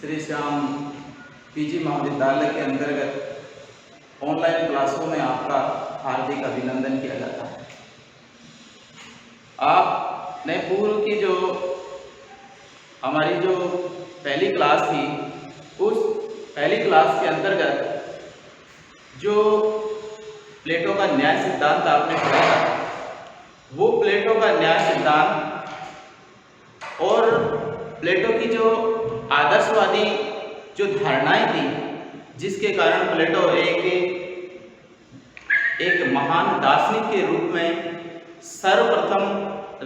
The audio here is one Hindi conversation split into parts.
श्री श्याम पीजी महाविद्यालय के अंतर्गत ऑनलाइन क्लासों में आपका हार्दिक अभिनंदन किया जाता है। आपने पूर्व की जो हमारी जो पहली क्लास थी, उस पहली क्लास के अंतर्गत जो प्लेटो का न्याय सिद्धांत आपने पढ़ा था, वो प्लेटो का न्याय सिद्धांत और प्लेटो की जो आदर्शवादी जो धारणाएं थी, जिसके कारण प्लेटो एक महान दार्शनिक के रूप में सर्वप्रथम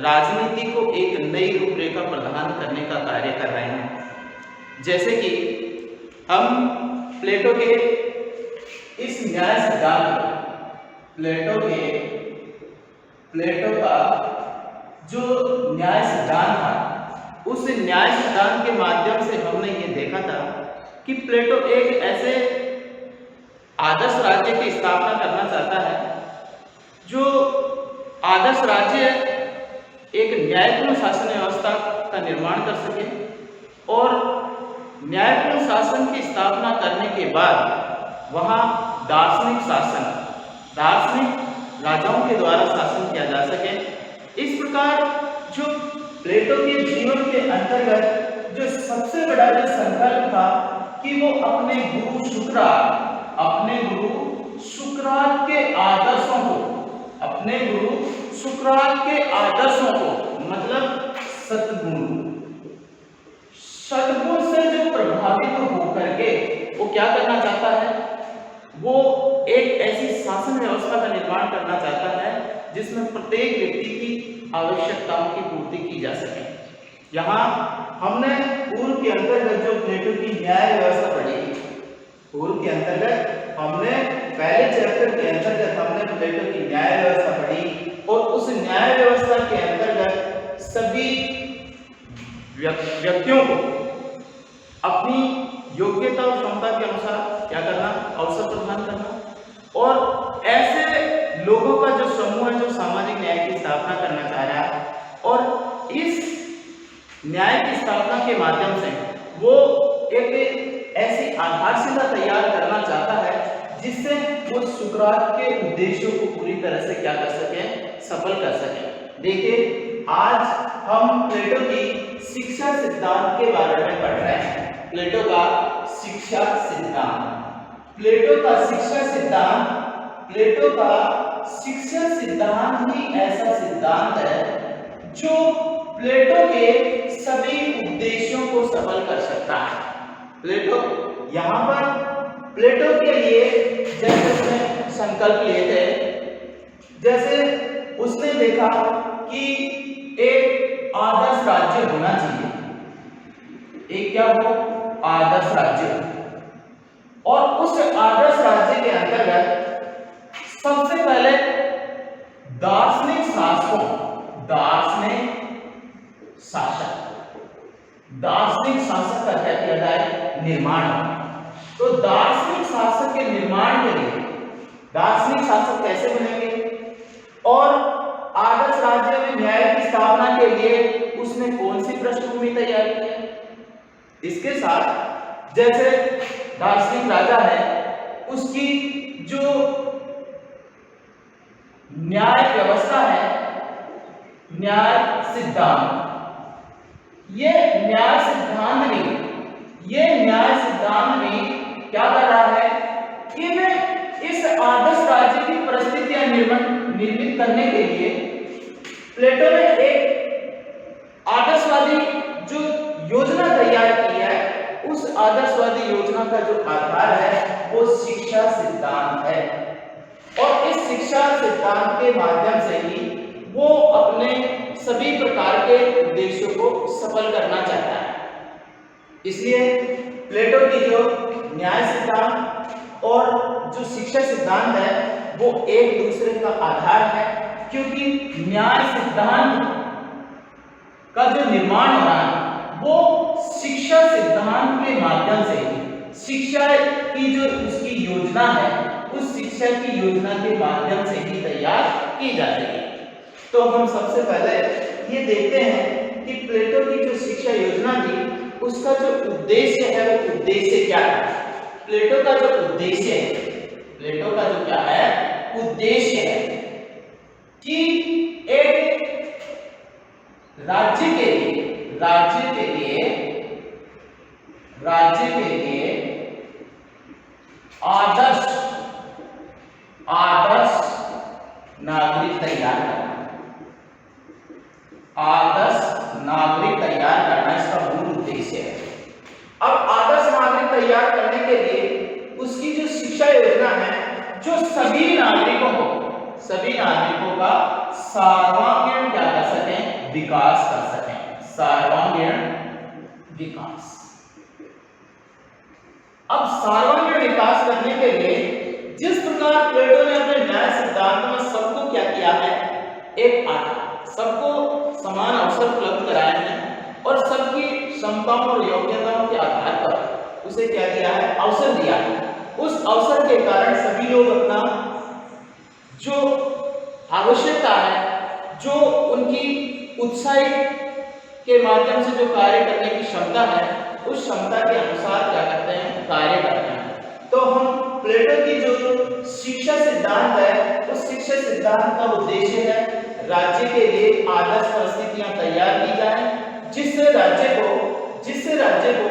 राजनीति को एक नई रूपरेखा प्रदान करने का कार्य कर रहे हैं। जैसे कि हम प्लेटो के इस न्याय सिद्धांत प्लेटो का जो न्याय सिद्धांत था, उस न्याय सिद्धांत के माध्यम से हमने ये देखा था कि प्लेटो एक ऐसे आदर्श राज्य की स्थापना करना चाहता है, जो आदर्श राज्य एक न्यायपूर्ण शासन व्यवस्था का निर्माण कर सके और न्यायपूर्ण शासन की स्थापना करने के बाद वहाँ दार्शनिक राजाओं के द्वारा शासन किया जा सके। इस प्रकार जो प्लेटो के जीवन के अंतर्गत जो सबसे बड़ा जो संकल्प था कि वो अपने गुरु शुक्रात के आदर्शों को मतलब सद्गुण से जो प्रभावित होकर के वो क्या करना चाहता है, वो एक ऐसी शासन व्यवस्था का निर्माण करना चाहता है जिसमें प्रत्येक व्यक्ति की आवश्यकताओं की पूर्ति की जा सके। यहाँ हमने पूर्व के अंतर्गत जो प्लेटो की न्याय व्यवस्था पढ़ी, पूर्व के अंतर्गत हमने पहले चैप्टर के अंतर्गत हमने प्लेटो की न्याय व्यवस्था पढ़ी और उस न्याय व्यवस्था के अंतर्गत सभी व्यक्तियों को अपनी योग्यता और क्षमता के अनुसार क्या करना, अवसर प्रदान करना और ऐसे लोगों का जो समूह है जो सामाजिक न्याय की स्थापना करना चाह रहा है और इस न्याय की स्थापना के माध्यम से वो एक ऐसी आधारशिला तैयार करना चाहता है जिससे वो सुकरात के उद्देश्यों को पूरी तरह से क्या कर सके, सफल कर सके। देखिए, आज हम प्लेटो की शिक्षा सिद्धांत के बारे में पढ़ रहे हैं। प्लेटो का शिक्षा सिद्धांत ही ऐसा सिद्धांत है जो प्लेटो के सभी उद्देश्यों को सफल कर सकता है। प्लेटो यहाँ पर प्लेटो के लिए जैसे उसने संकल्प लिए थे, जैसे उसने देखा कि एक आदर्श राज्य होना चाहिए, एक क्या हो, आदर्श राज्य, और उस आदर्श राज्य के अंतर्गत सबसे पहले दार्शनिक शासक का क्या किया जाए, निर्माण। तो दार्शनिक शासक के निर्माण के लिए दार्शनिक शासक कैसे बनेंगे और आदर्श राज्य में न्याय की स्थापना के लिए उसने कौन सी पृष्ठभूमि तैयार की है। इसके साथ जैसे दार्शनिक राजा है, उसकी जो न्याय व्यवस्था है, न्याय सिद्धांत, ये न्याय सिद्धांत में क्या कर रहा है कि वे इस आदर्श राज्य की परिस्थितियां निर्मित करने के लिए प्लेटो ने एक आदर्शवादी जो योजना तैयार की है, उस आदर्शवादी योजना का जो आधार है वो शिक्षा सिद्धांत है और इस शिक्षा सिद्धांत के माध्यम से ही वो अपने सभी प्रकार के उद्देश्यों को सफल करना चाहता है। इसलिए प्लेटो की जो न्याय सिद्धांत और जो शिक्षा सिद्धांत है वो एक दूसरे का आधार है, क्योंकि न्याय सिद्धांत का जो निर्माण हो रहा है वो शिक्षा सिद्धांत के माध्यम से ही, शिक्षा की जो उसकी योजना है उस शिक्षा की योजना के माध्यम से ही तैयार की जाती है। तो हम सबसे पहले ये देखते हैं कि प्लेटो की जो शिक्षा योजना थी उसका जो उद्देश्य है वो उद्देश्य क्या है? प्लेटो का जो उद्देश्य है, प्लेटो का जो क्या है उद्देश्य है कि एक राज्य के लिए आदर्श नागरिक तैयार करना, इसका मूल उद्देश्य है। अब आदर्श नागरिक तैयार करने के लिए उसकी जो शिक्षा योजना है, जो सभी नागरिकों का सर्वांगीण क्या कर सकें, विकास कर सकें, सर्वांगीण विकास। अब सर्वांगीण विकास करने के लिए जिस प्रकार प्लेटो ने अपने न्याय सिद्धांत में सबको क्या किया है, एक आधार, सबको समान अवसर उपलब्ध कराए हैं और सबकी क्षमताओं और योग्यताओं के आधार पर उसे क्या दिया है, अवसर दिया है। उस अवसर के कारण सभी लोग अपना जो आवश्यकता है, जो उनकी उत्साहित के माध्यम से जो कार्य करने की क्षमता है, उस क्षमता के अनुसार क्या करते हैं, कार्य करते हैं। तो हम प्लेटो की जो शिक्षा सिद्धांत है, उस शिक्षा सिद्धांत का उद्देश्य है राज्य के लिए आदर्श परिस्थितियां तैयार की जाए, जिससे राज्य को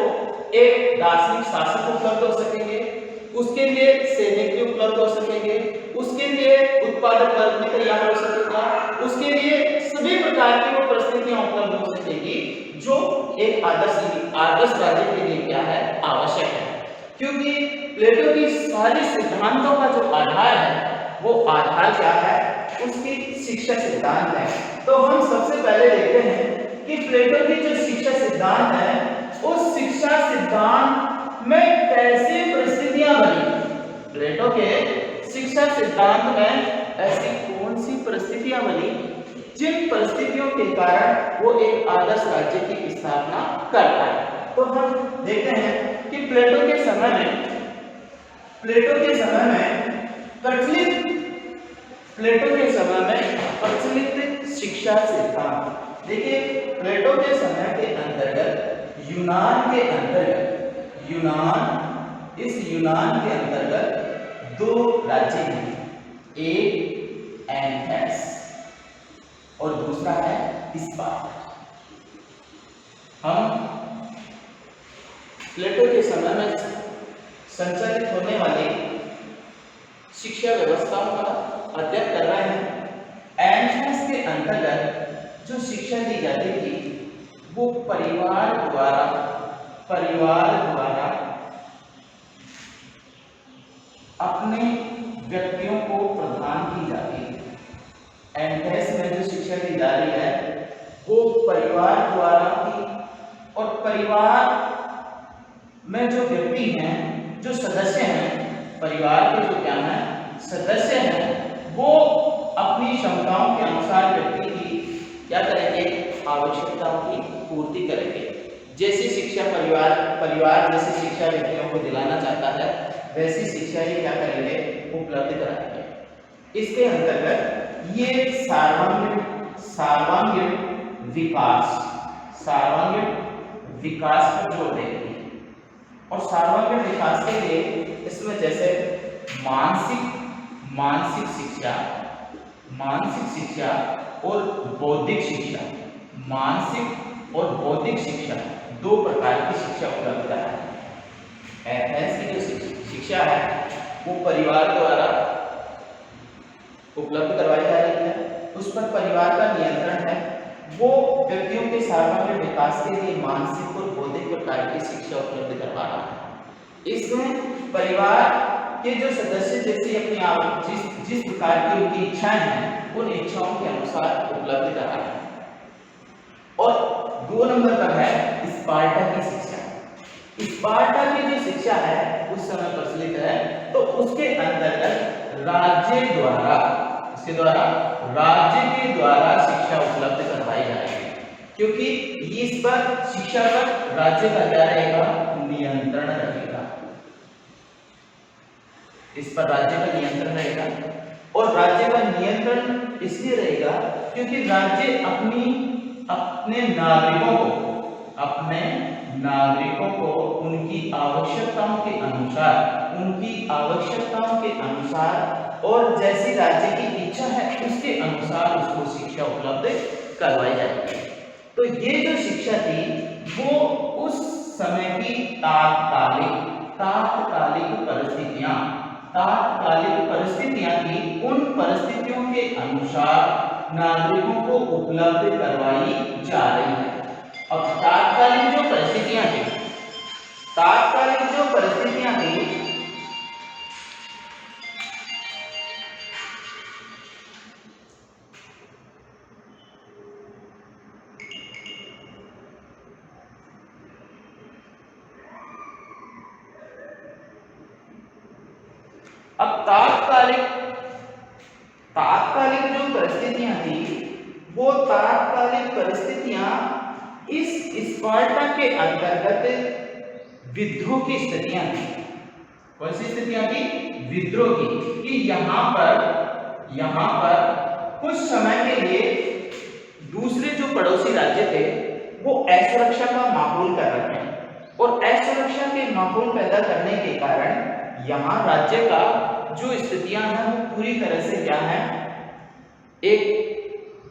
एक दार्शनिक शासक उपलब्ध हो सकेंगे, उसके लिए सैनिक भी उपलब्ध हो सकेंगे, उसके लिए उत्पादक वर्ग भी तैयार हो सकेगा, उसके लिए सभी प्रकार की वो परिस्थितियां उपलब्ध हो सकेगी जो एक आदर्श राज्य के लिए क्या है, आवश्यक है। क्योंकि प्लेटो की सारी सिद्धांतों का जो आधार है, वो आधार क्या है, उसकी शिक्षा सिद्धांत है। तो हम सबसे पहले देखते हैं कि प्लेटो की जो शिक्षा सिद्धांत है, उस शिक्षा सिद्धांत में कैसी परिस्थितियां बनी। प्लेटो के शिक्षा सिद्धांत में ऐसी कौन सी परिस्थितियां बनी जिन परिस्थितियों के कारण वो एक आदर्श राज्य की स्थापना करता है। तो हम देखते हैं कि प्लेटो के समय में प्रचलित शिक्षा सिद्धांत, देखिए प्लेटो के समय के अंतर्गत यूनान के अंतर्गत दो राज्य हैं, एक एथेंस और दूसरा है स्पार्टा। हम प्लेटो के समय में संचालित होने वाली शिक्षा व्यवस्थाओं का अध्ययन कर रहे हैं। एथेंस के अंतर्गत जो शिक्षा दी जाती थी, वो परिवार द्वारा अपने व्यक्तियों को प्रदान की जाती है। एथेंस में जो शिक्षा दी जा रही है, वो परिवार द्वारा की, और परिवार में जो व्यक्ति हैं, जो सदस्य हैं, परिवार के जो क्या हैं, सदस्य हैं, वो अपनी क्षमताओं के अनुसार व्यक्ति की क्या करेंगे, आवश्यकताओं की पूर्ति करेंगे। जैसी शिक्षा परिवार जैसी शिक्षा व्यक्तियों को दिलाना चाहता है, वैसी शिक्षा ये क्या करेंगे, उपलब्ध कराएंगे। इसके अंतर्गत ये सर्वांगीण विकास पर जोर देती है। और सर्वांगीण विकास के लिए इसमें जैसे मानसिक शिक्षा और बौद्धिक शिक्षा, दो प्रकार की शिक्षा उपलब्ध कराई है। एथेंस की जो शिक्षा है, वो परिवार द्वारा उपलब्ध करवाई जा रही है, उस पर परिवार का नियंत्रण है। वो व्यक्तियों के सर्वांगीण विकास के लिए मानसिक और बौद्धिक प्रकार की शिक्षा उपलब्ध करवा रहा है। इसमें परिवार के जो सदस्य जैसे अपनी जिस प्रकार की उनकी इच्छाएं हैं, उन इच्छाओं के अनुसार उपलब्ध करा रहा है। और 2 नंबर पर है स्पार्टा की शिक्षा। स्पार्टा की जो शिक्षा है उस समय प्रचलित है, तो उसके अंतर्गत राज्य के द्वारा शिक्षा उपलब्ध करवाई जाएगी, क्योंकि इस पर शिक्षा पर राज्य का क्या रहेगा, नियंत्रण रहेगा। इस पर राज्य का नियंत्रण रहेगा, और राज्य का नियंत्रण इसलिए रहेगा क्योंकि राज्य अपने नागरिकों को उनकी आवश्यकताओं के अनुसार और जैसी राज्य की इच्छा है उसके अनुसार उसको शिक्षा उपलब्ध करवाई जाती है। तो ये जो शिक्षा थी वो उस समय की तात्कालिक परिस्थितियां थी। उन परिस्थितियों के अनुसार नागरिकों को उपलब्ध करवाई जा रही है। अब तात्कालिक जो परिस्थितियां थी अब तात्कालिक जो परिस्थितियां थी वो तात्कालिक परिस्थितियां इस स्पार्टा के अंतर्गत विद्रोह की स्थितियां थी। कौन सी स्थितियां थी? विद्रोह की। कि यहाँ पर कुछ समय के लिए दूसरे जो पड़ोसी राज्य थे वो असुरक्षा का माहौल कर रहे हैं और असुरक्षा के माहौल पैदा करने के कारण यहाँ राज्य का जो स्थितियां हैं वो पूरी तरह से क्या है, एक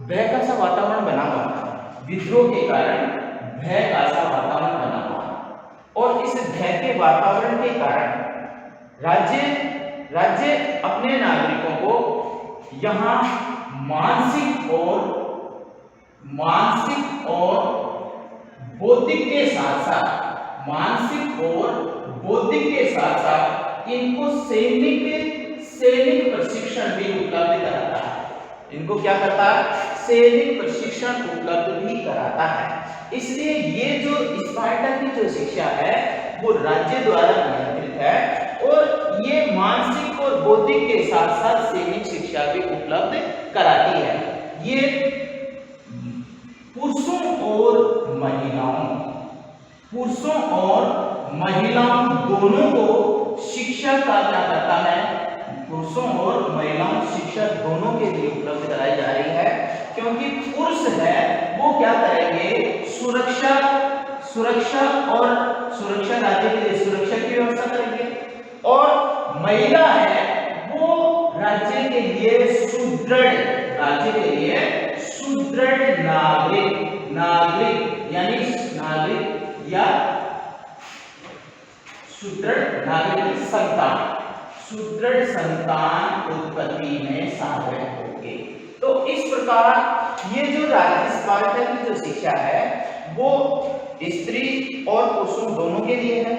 भय का सा वातावरण बना हुआ है। विद्रोह के कारण भय का सा वातावरण बना हुआ है और इस भय के वातावरण के कारण राज्य अपने नागरिकों को यहाँ मानसिक और बौद्धिक के साथ इनको सैनिक प्रशिक्षण भी उपलब्ध कराता है। इनको क्या करता है? सैनिक प्रशिक्षण उपलब्ध भी कराता है। इसलिए ये जो स्पार्टा की जो शिक्षा है वो राज्य द्वारा नियंत्रित है और ये मानसिक और बौद्धिक के साथ साथ सैनिक शिक्षा भी उपलब्ध कराती है। ये पुरुषों और महिलाओं दोनों को शिक्षा का क्या करता है? पुरुषों और महिलाओं शिक्षा दोनों के लिए उपलब्ध कराई जा रही है। क्योंकि पुरुष है वो क्या करेंगे? सुरक्षा राज्य के लिए सुरक्षा की व्यवस्था करेंगे और महिला है वो राज्य के लिए सुदृढ़ नागरिक या सुदृढ़ संतान उत्पत्ति में सहायक होंगे। तो इस प्रकार ये जो स्पार्टा की जो शिक्षा है वो स्त्री और पुरुषों दोनों के लिए है।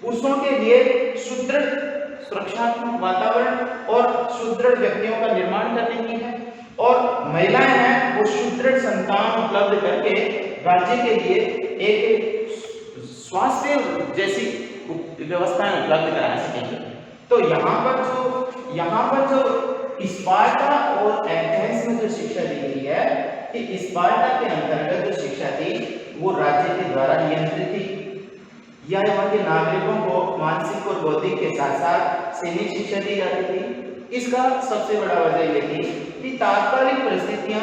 पुरुषों के लिए सुदृढ़ सुरक्षात्मक वातावरण और सुदृढ़ व्यक्तियों का निर्माण करने की है और महिलाएं हैं वो सुदृढ़ संतान उपलब्ध करके राज्य के लिए एक स्वास्थ्य जैसी व्यवस्थाएं उपलब्ध करा सकेंगे। तो यहाँ पर जो स्पार्टा और एथेंस में जो शिक्षा दी गई है कि स्पार्टा के अंतर्गत जो शिक्षा थी वो राज्य के द्वारा नियंत्रित थी या वहाँ के नागरिकों को मानसिक और बौद्धिक के साथ साथ सैनिक शिक्षा दी जाती थी। इसका सबसे बड़ा वजह ये थी कि तात्कालिक परिस्थितियां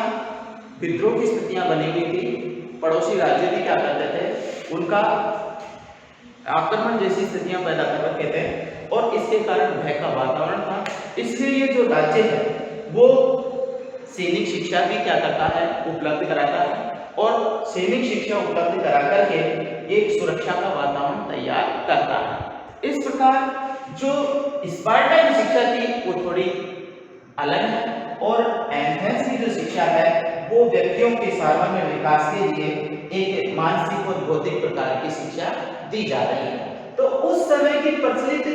विद्रोह की स्थितियां बनी हुई थी। पड़ोसी राज्य भी क्या करते थे? उनका आक्रमण जैसी स्थितियां पैदा कर रखे थे और इसके कारण भय का वातावरण था। इसलिए ये जो राज्य है वो सैनिक शिक्षा भी क्या करता है? उपलब्ध कराता है और सैनिक शिक्षा उपलब्ध करा करके एक सुरक्षा का वातावरण तैयार करता है। इस प्रकार जो स्पार्टा की शिक्षा थी वो थोड़ी अलग है और एथेंस की जो शिक्षा है वो व्यक्तियों के सर्वांगीण विकास के लिए एक मानसिक और बौद्धिक प्रकार की शिक्षा दी जा रही है। तो उस समय की प्रचलित थी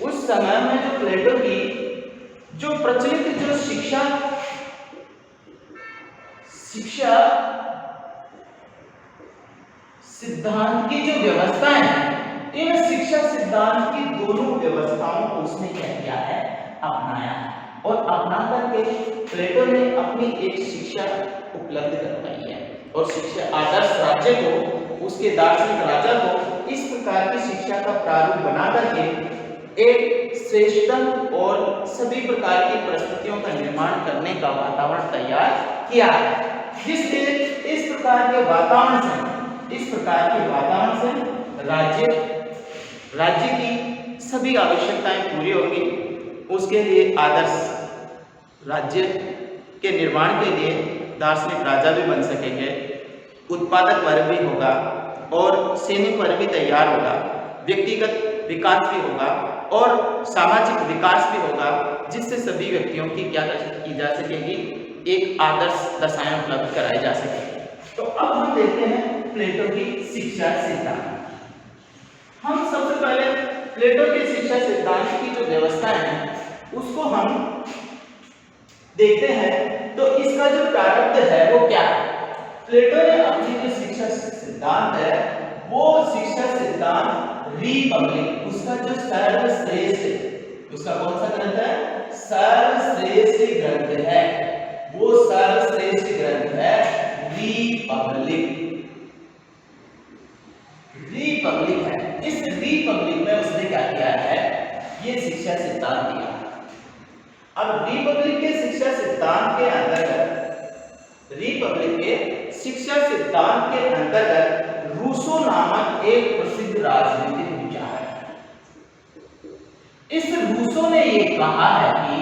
उस समय में प्लेटो की जो प्रचलित जो शिक्षा सिद्धांत की जो व्यवस्था है, इन शिक्षा सिद्धांत की दोनों व्यवस्थाओं को उसने क्या किया है? अपनाया है और अपना करके प्लेटो ने अपनी एक शिक्षा उपलब्ध करवाई है और शिक्षा आदर्श राज्य को, उसके दार्शनिक राजा को इस प्रकार की शिक्षा का प्रारूप बना करके एक श्रेष्ठतम और सभी प्रकार की परिस्थितियों का निर्माण करने का वातावरण तैयार किया है, जिससे इस प्रकार के वातावरण से राज्य की सभी आवश्यकताएं पूरी होगी। उसके लिए आदर्श राज्य के निर्माण के लिए दार्शनिक राजा भी बन सकेंगे, उत्पादक वर्ग भी होगा और सैनिक वर्ग भी तैयार होगा, व्यक्तिगत विकास भी होगा और सामाजिक विकास भी होगा, जिससे सभी व्यक्तियों की क्या की जा सकेगी, एक आदर्श दशाएं उपलब्ध कराई जा सकेगी। तो अब हम देखते हैं प्लेटो की शिक्षा सिद्धांत। हम सबसे पहले प्लेटो के शिक्षा सिद्धांत की जो व्यवस्था है उसको हम देखते हैं। तो इसका जो प्रारंभ है वो क्या है? प्लेटो ने अपनी जो शिक्षा सिद्धांत है वो शिक्षा सिद्धांत रिपब्लिक, उसका जो सर्वश्रेष्ठ, उसका कौन सा ग्रंथ है? सर्वश्रेष्ठ ग्रंथ है, वो सर्वश्रेष्ठ ग्रंथ है रिपब्लिक है। इस रिपब्लिक में उसने क्या किया है? ये शिक्षा सिद्धांत दिया। अब रिपब्लिक के शिक्षा सिद्धांत के अंतर्गत रूसो नामक एक प्रसिद्ध राजनीतिक विचार है। इस रूसो ने ये कहा है कि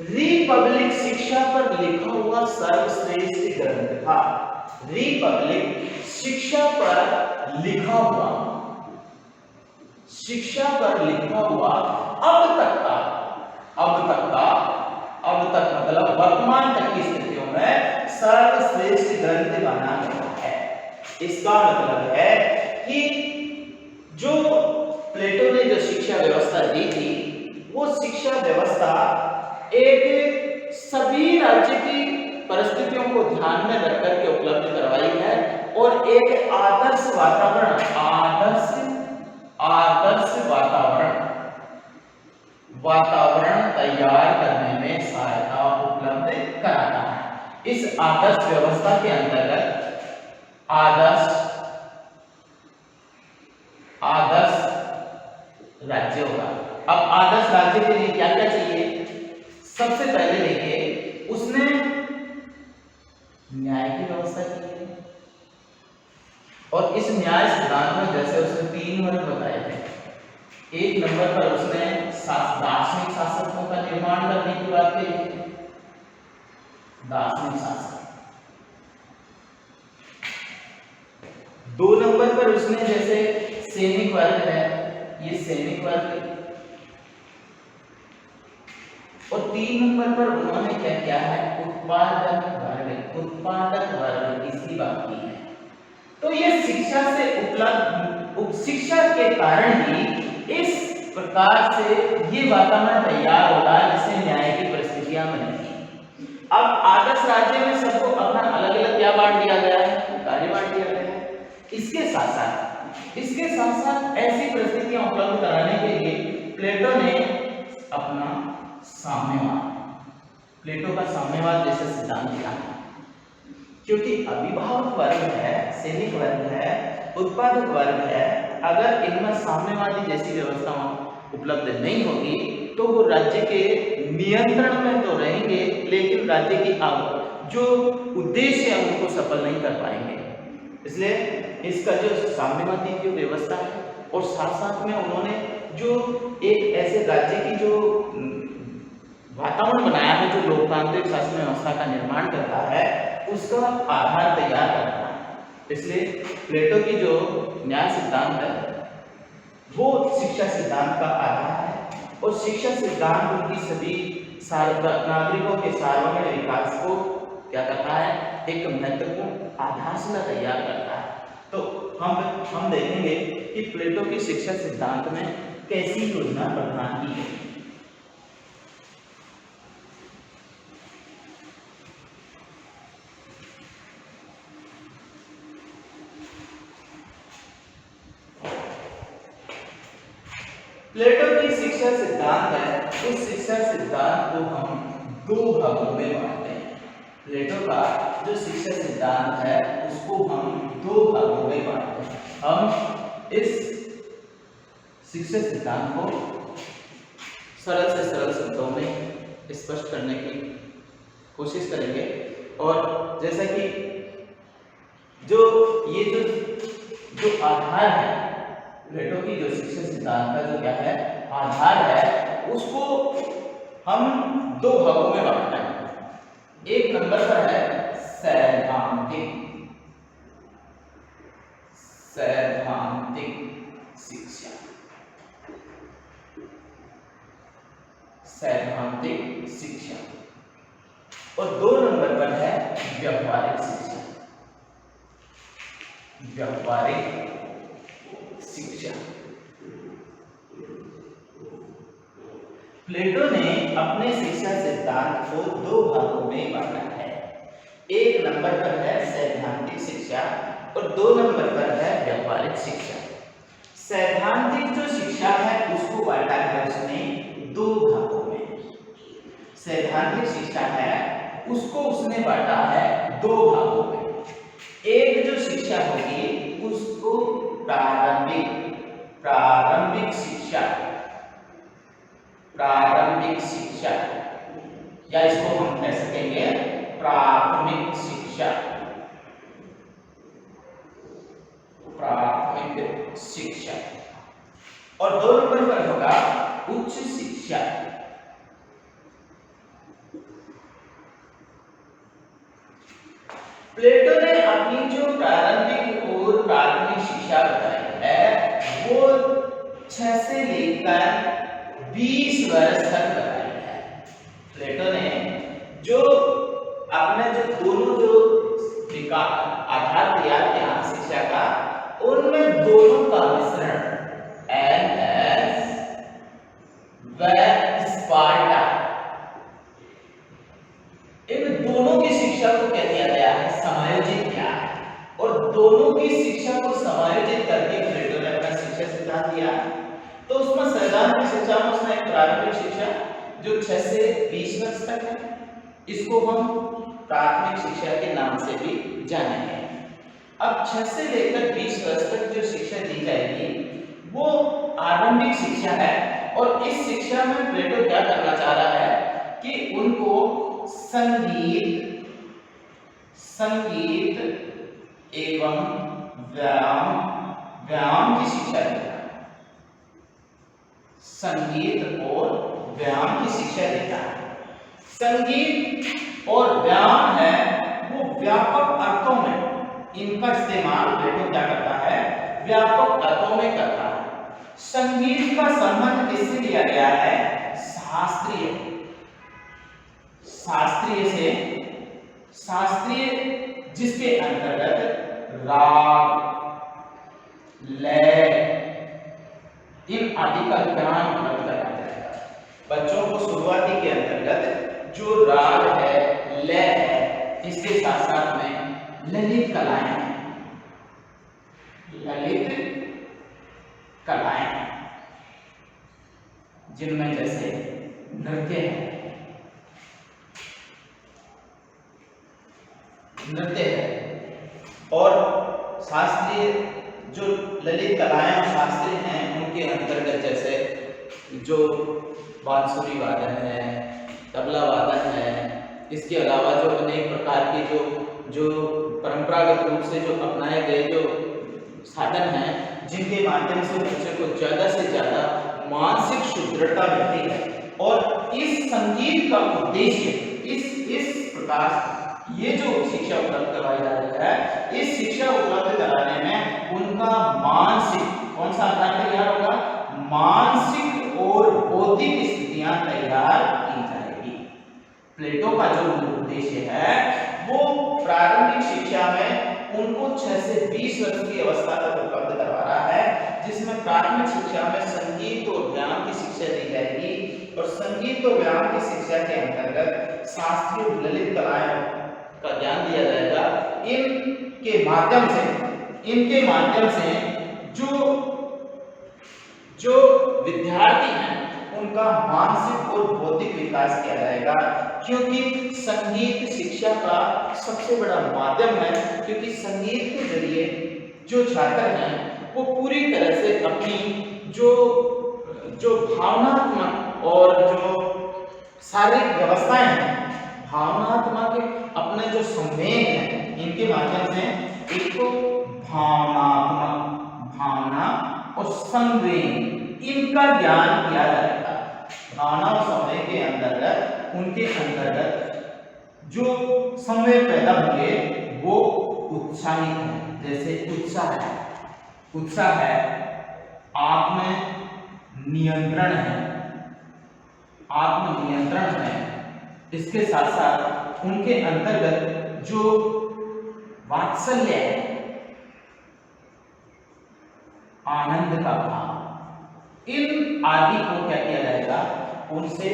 रिपब्लिक शिक्षा पर लिखा हुआ सर्वश्रेष्ठ ग्रंथ था। रिपब्लिक शिक्षा पर लिखा हुआ अब तक मतलब वर्तमान तक की स्थितियों में सर्वश्रेष्ठ ग्रंथ माना गया है। इसका मतलब है कि जो प्लेटो ने जो शिक्षा व्यवस्था दी थी वो शिक्षा व्यवस्था एक सभी राज्य की परिस्थितियों को ध्यान में रख करके उपलब्ध करवाई है और एक आदर्श वातावरण तैयार करने में सहायता उपलब्ध कराता है। इस आदर्श व्यवस्था के अंतर्गत आदर्श राज्य होगा। अब आदर्श राज्य के लिए क्या क्या चाहिए? सबसे पहले देखिए, उसने न्याय की व्यवस्था की है और इस न्याय सिद्धांत में जैसे उसने 3 वर्ग बताए थे। 1 नंबर पर उसने दार्शनिक शासकों का निर्माण करने की बात कही, दार्शनिक शासक। 2 नंबर पर उसने जैसे सैनिक वर्ग है, ये सैनिक वर्ग, और 3 नंबर पर उन्होंने क्या किया है? उत्पादक वर्ग इसकी बात की है। तो ये शिक्षा से उपलब्ध शिक्षा के कारण ही इस प्रकार से ये वातावरण तैयार होगा जिससे न्याय की परिस्थितियां बनेगी। अब आदर्श राज्य में सबको अपना अलग अलग क्या बांट दिया गया है? कार्य बांट दिया गया है। इसके साथ साथ ऐसी परिस्थितियां उपलब्ध कराने के लिए प्लेटो ने अपना प्लेटो का साम्यवाद जैसा सिद्धांत दिया है। क्योंकि अभिभावक वर्ग है, सैनिक वर्ग है, उत्पादक वर्ग है, अगर इनमें साम्यवादी जैसी व्यवस्था उपलब्ध नहीं होगी तो वो राज्य के नियंत्रण में तो रहेंगे लेकिन राज्य की जो उद्देश्य है उनको सफल नहीं कर पाएंगे। इसलिए इसका जो साम्यवादी जो व्यवस्था है और साथ साथ में उन्होंने जो एक ऐसे राज्य की जो वातावरण बनाया है जो लोकतांत्रिक शासन व्यवस्था का निर्माण करता है उसका आधार तैयार करना है। इसलिए प्लेटो की जो न्याय सिद्धांत है वो शिक्षा सिद्धांत का आधार है और शिक्षा सिद्धांत उनकी सभी नागरिकों के सार्वजनिक विकास को क्या करता है? एक महत्वपूर्ण आधारशिला तैयार करता है। तो हम देखेंगे कि प्लेटो की शिक्षा सिद्धांत में कैसी योजना प्रदान की है। प्लेटो की शिक्षा सिद्धांत है, इस शिक्षा सिद्धांत को हम 2 भागों में बांटते हैं। प्लेटो का जो शिक्षा सिद्धांत है उसको हम 2 भागों में बांटते हैं। हम इस शिक्षा सिद्धांत को सरल से सरल शब्दों में स्पष्ट करने की कोशिश करेंगे। और जैसा कि जो ये जो आधार है, प्लेटो की जो शिक्षा सिद्धांत का जो क्या है आधार है, उसको हम दो भागों में बांटते हैं। एक नंबर पर है सैद्धांतिक शिक्षा, सैद्धांतिक शिक्षा, और दो नंबर पर है व्यावहारिक शिक्षा, व्यावहारिक शिक्षा। प्लेटो ने अपने शिक्षा सिद्धांत को दो भागों में बांटा है। एक नंबर पर है सैद्धांतिक शिक्षा और दो नंबर पर है व्यावहारिक शिक्षा। सैद्धांतिक जो शिक्षा है उसको बांटा है उसने दो भागों में। सैद्धांतिक शिक्षा है उसको उसने बांटा है दो भागों में। एक जो शिक्षा होगी उसको प्रारंभिक शिक्षा, प्रारंभिक शिक्षा, या इसको हम कह सकेंगे प्राथमिक शिक्षा, प्राथमिक शिक्षा। और दो नंबर पर होगा उच्च शिक्षा। प्लेटो ने अपनी जो प्रारंभिक और प्राथमिक शिक्षा बताई है वो 6 से लेकर 20 वर्ष तक बताई है। प्लेटो ने जो अपने जो दोनों जो आधार तैयार किया शिक्षा का, उनमें दोनों का मिश्रण एथेंस व स्पार्टा, इन दोनों की शिक्षा को क्या किया गया है समायोजित किया है। और दोनों की शिक्षा को समायोजित करके प्लेटो ने अपना शिक्षा सिद्धांत दिया। तो उसमें सैद्धांतिक शिक्षा में उसने एक प्रारंभिक शिक्षा जो 6 से 20 वर्ष तक है, इसको हम प्राथमिक शिक्षा के नाम से भी जानेंगे। अब 6 से लेकर 20 वर्ष तक जो शिक्षा दी जाएगी वो आरंभिक शिक्षा है। और इस शिक्षा में प्लेटो क्या करना चाह रहा है कि उनको संगीत एवं व्यायाम की शिक्षा देता है। संगीत और व्यायाम की शिक्षा देता है। संगीत और व्यायाम है वो व्यापक अर्थों में, इनका इस्तेमाल प्लेटो क्या करता है व्यापक अर्थों में करता है। संगीत का संबंध किससे लिया गया है शास्त्रीय, जिसके अंतर्गत राग, लय इन आदि का ज्ञान उपलब्ध कराया जाएगा। बच्चों को शुरुआती के अंतर्गत जो राग है, लय है, इसके साथ साथ में ललित कलाएं हैं, ललित कलाएं जिनमें जैसे नृत्य है, और शास्त्रीय जो ललित कलाएं और शास्त्रीय हैं उनके अंतर्गत जैसे जो बांसुरी वादन है, तबला वादन है, इसके अलावा जो अनेक प्रकार के जो परंपरागत रूप से जो अपनाए गए जो साधन हैं जिनके माध्यम से बच्चे को ज्यादा से ज्यादा मानसिक सुदृढ़ता मिलती है। और इस संगीत का उद्देश्य इस प्रकार ये जो शिक्षा उपलब्ध करवाई जा रही है, इस शिक्षा उपलब्ध कराने में उनका मानसिक कौन सा आधार तैयार होगा, मानसिक और बौद्धिक स्थितियां तैयार की जाएगी। प्लेटो का जो उद्देश्य है वो प्रारंभिक शिक्षा में उनको 6 से 20 वर्ष की अवस्था तक उपलब्ध करवा रहा है, जिसमें प्राथमिक शिक्षा में संगीत और व्यायाम की शिक्षा दी जाएगी। और संगीत और व्यायाम की शिक्षा के अंतर्गत शास्त्रीय ललित कलाएं का ज्ञान दिया जाएगा। इनके माध्यम से जो विद्यार्थी हैं उनका मानसिक और बौद्धिक विकास किया जाएगा, क्योंकि संगीत शिक्षा का सबसे बड़ा माध्यम है। क्योंकि संगीत के जरिए जो छात्र हैं वो पूरी तरह से अपनी जो भावनात्मक और जो शारीरिक व्यवस्थाएं हैं, भावनात्मक अपने जो संवेग हैं, इनके माध्यम से एक तो भावना और संवेग, इनका ज्ञान किया जाएगा। भावना और संवेग के अंतर्गत, उनके अंतर्गत जो संवेग पैदा होंगे वो उत्साहित है, जैसे उत्साह है, आत्म नियंत्रण है। इसके साथ साथ उनके अंतर्गत जो वात्सल्य है, आनंद का भाव, इन आदि को क्या किया जाएगा, उनसे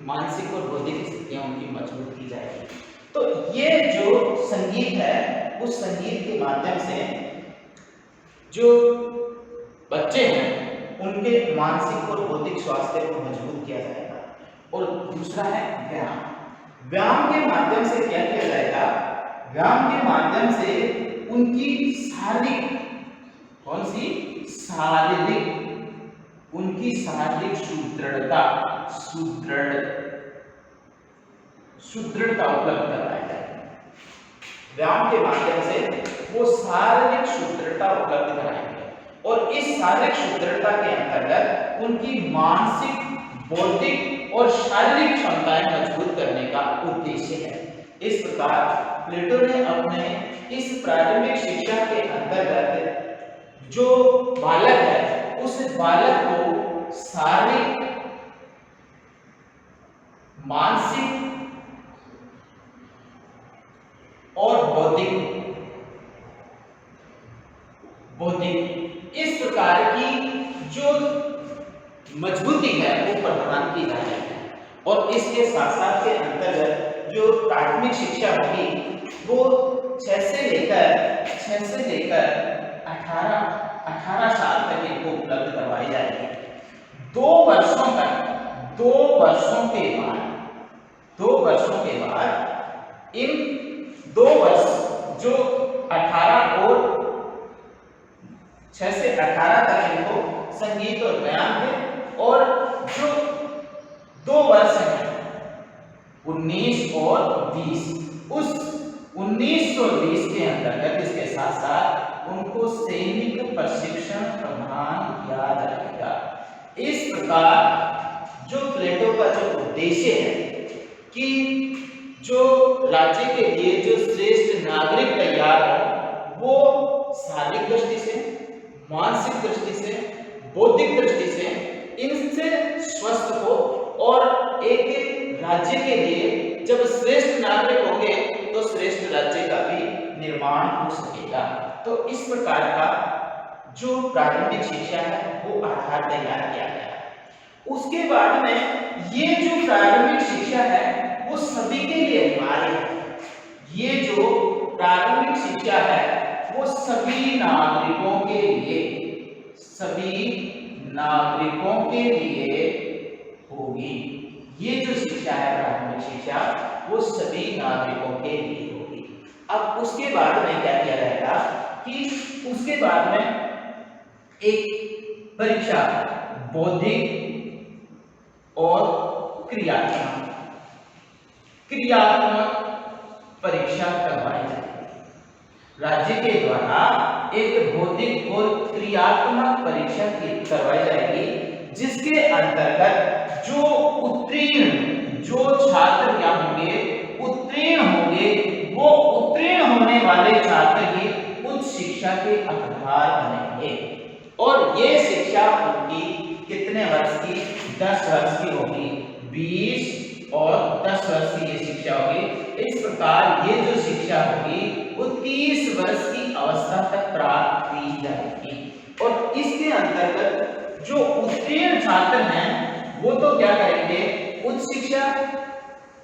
मानसिक और बौद्धिक स्थितियां उनकी मजबूत की जाएगी। तो ये जो संगीत है, उस संगीत के माध्यम से जो बच्चे हैं उनके मानसिक और बौद्धिक स्वास्थ्य को मजबूत किया जाएगा। और दूसरा है व्यायाम के माध्यम से क्या किया जाएगा, व्यायाम के माध्यम से उनकी शारीरिक सुदृढ़ता उपलब्ध कराई जाएगी। व्यायाम के माध्यम से वो शारीरिक सुदृढ़ता उपलब्ध कराएंगे और इस शारीरिक सुदृढ़ता के अंतर्गत उनकी मानसिक, बौद्धिक और शारीरिक क्षमताएं मजबूत करने का उद्देश्य है। इस प्रकार प्लेटो ने अपने इस प्रारंभिक शिक्षा के अंतर्गत जो बालक है, उस बालक को शारीरिक, मानसिक और बौद्धिक इस प्रकार की जो मजबूती है वो प्रदान की जा रही है। और इसके साथ साथ के अंतर्गत जो प्राथमिक शिक्षा होगी वो 6 से लेकर 18 साल तक इनको उपलब्ध करवाई जाएगी। 2 वर्षों के बाद इन 2 वर्ष जो 18 और 6 से 18 तक इनको संगीत और व्यायाम है, और जो 2 वर्ष हैं 19 और 20, उस 19 और 20 के अंतर्गत इसके साथ साथ उनको सैनिक प्रशिक्षण प्रदान किया जाएगा। इस प्रकार जो प्लेटो का जो उद्देश्य है कि जो राज्य के लिए जो श्रेष्ठ नागरिक तैयार हो, वो शारीरिक दृष्टि से, मानसिक दृष्टि से, बौद्धिक दृष्टि से इनसे स्वस्थ हो, और एक राज्य के लिए जब श्रेष्ठ नागरिक होंगे तो श्रेष्ठ राज्य का भी निर्माण हो सकेगा। तो इस प्रकार का जो प्रारंभिक शिक्षा है वो आधार तैयार किया गया है। उसके बाद में ये जो प्रारंभिक शिक्षा है वो सभी के लिए अनिवार्य है। ये जो प्रारंभिक शिक्षा है वो सभी नागरिकों के लिए होगी। ये जो शिक्षा है प्रारंभिक शिक्षा वो सभी नागरिकों के लिए होगी। अब उसके बाद में क्या किया जाएगा कि उसके बाद में एक परीक्षा बौद्धिक और क्रियात्मक परीक्षा करवाई जाएगी। राज्य के द्वारा एक बौद्धिक और क्रियात्मक परीक्षा करवाई जाएगी, जिसके अंतर्गत जो छात्र क्या होंगे, उत्तीर्ण होंगे, वो उत्तीर्ण होने वाले छात्र ही उच्च शिक्षा के हकदार बनेंगे। और ये शिक्षा उनकी कितने वर्ष की, 10 वर्ष की होगी। 20 और 10 वर्ष की ये शिक्षा होगी। इस प्रकार ये जो शिक्षा होगी वो 30 वर्ष की अवस्था तक प्राप्त की जाएगी। और इसके अंतर्गत जो उत्तीर्ण छात्र हैं वो तो क्या करेंगे, उच्च शिक्षा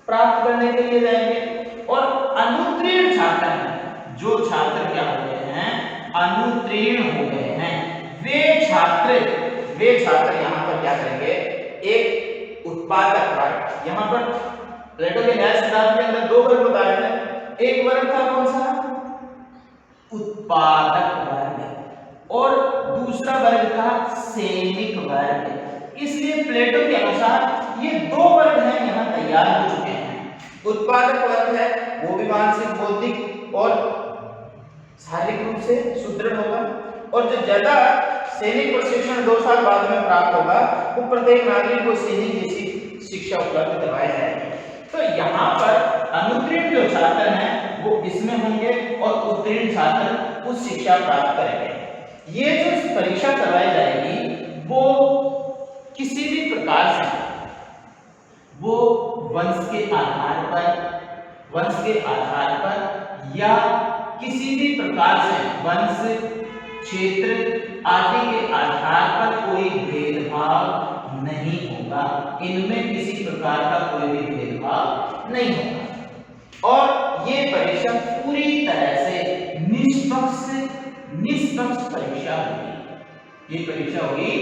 प्राप्त करने के लिए जाएंगे। और अनुत्तीर्ण छात्र हैं, जो छात्र क्या हो गए हैं, अनुत्तीर्ण हो गए हैं, वे छात्र यहाँ पर क्या करेंगे, एक उत्पादक वर्ग। यहाँ पर प्लेटो के न्याय सिद्धांत के अंदर 2 वर्ग बताए थे। एक वर्ग था कौन सा, उत्पादक वर्ग, और दूसरा वर्ग था सैनिक वर्ग। इसलिए प्लेटो के अनुसार ये दो वर्ग हैं यहाँ तैयार हो चुके हैं। उत्पादक वर्ग है वो भी मानसिक, बौद्धिक और शारीरिक रूप से सुदृढ़ होगा, और जो ज्यादा सैनिक प्रशिक्षण 2 साल बाद में प्राप्त होगा वो प्रत्येक नागरिक को सैनिक जैसी शिक्षा उपलब्ध करवाई जाएगी। तो यहाँ पर अनुत्तीर्ण जो छात्र हैं वो इसमें होंगे और उत्तीर्ण छात्र उच्च शिक्षा प्राप्त करेंगे। ये जो परीक्षा करवाई जाएगी वो किसी भी प्रकार से वो वंश के आधार पर या किसी भी प्रकार से वंश, क्षेत्र आदि के आधार पर कोई भेदभाव नहीं होगा। इनमें किसी प्रकार का कोई भी भेदभाव नहीं होगा और ये परीक्षा पूरी तरह से निष्पक्ष परीक्षा होगी। ये परीक्षा होगी